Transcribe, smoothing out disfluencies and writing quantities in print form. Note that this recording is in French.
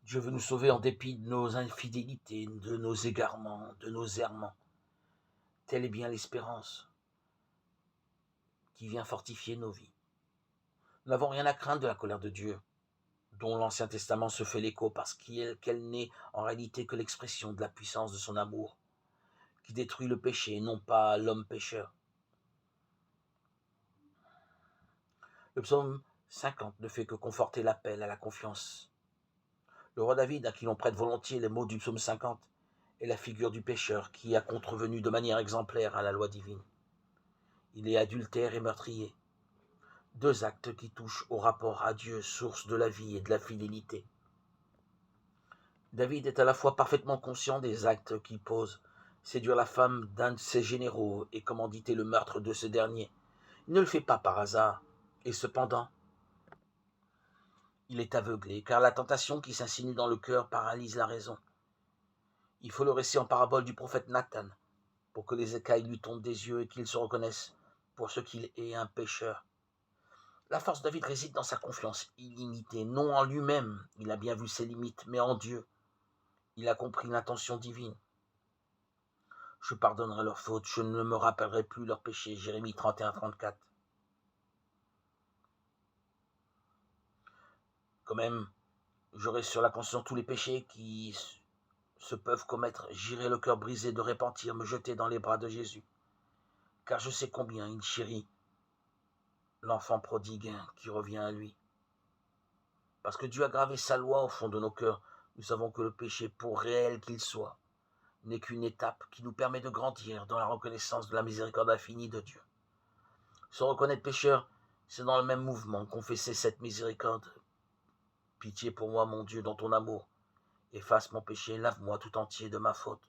Dieu veut nous sauver en dépit de nos infidélités, de nos égarements, de nos errements. Telle est bien l'espérance qui vient fortifier nos vies. Nous n'avons rien à craindre de la colère de Dieu, dont l'Ancien Testament se fait l'écho parce qu'elle n'est en réalité que l'expression de la puissance de son amour, qui détruit le péché et non pas l'homme pécheur. Le psaume 50 ne fait que conforter l'appel à la confiance. Le roi David, à qui l'on prête volontiers les mots du psaume 50, est la figure du pécheur qui a contrevenu de manière exemplaire à la loi divine. Il est adultère et meurtrier, deux actes qui touchent au rapport à Dieu, source de la vie et de la fidélité. David est à la fois parfaitement conscient des actes qu'il pose, séduire la femme d'un de ses généraux et commanditer le meurtre de ce dernier. Il ne le fait pas par hasard, et cependant, il est aveuglé, car la tentation qui s'insinue dans le cœur paralyse la raison. Il faut le récit en parabole du prophète Nathan, pour que les écailles lui tombent des yeux et qu'il se reconnaisse pour ce qu'il est, un pécheur. La force de David réside dans sa confiance illimitée, non en lui-même, il a bien vu ses limites, mais en Dieu. Il a compris l'intention divine. Je pardonnerai leurs fautes, je ne me rappellerai plus leurs péchés. Jérémie 31-34. Quand même, j'aurai sur la conscience tous les péchés qui se peuvent commettre. J'irai le cœur brisé de repentir, me jeter dans les bras de Jésus. Car je sais combien il chérit l'enfant prodigue qui revient à lui. Parce que Dieu a gravé sa loi au fond de nos cœurs, nous savons que le péché, pour réel qu'il soit, n'est qu'une étape qui nous permet de grandir dans la reconnaissance de la miséricorde infinie de Dieu. Se reconnaître pécheur, c'est dans le même mouvement confesser cette miséricorde. Pitié pour moi, mon Dieu, dans ton amour. Efface mon péché, lave-moi tout entier de ma faute.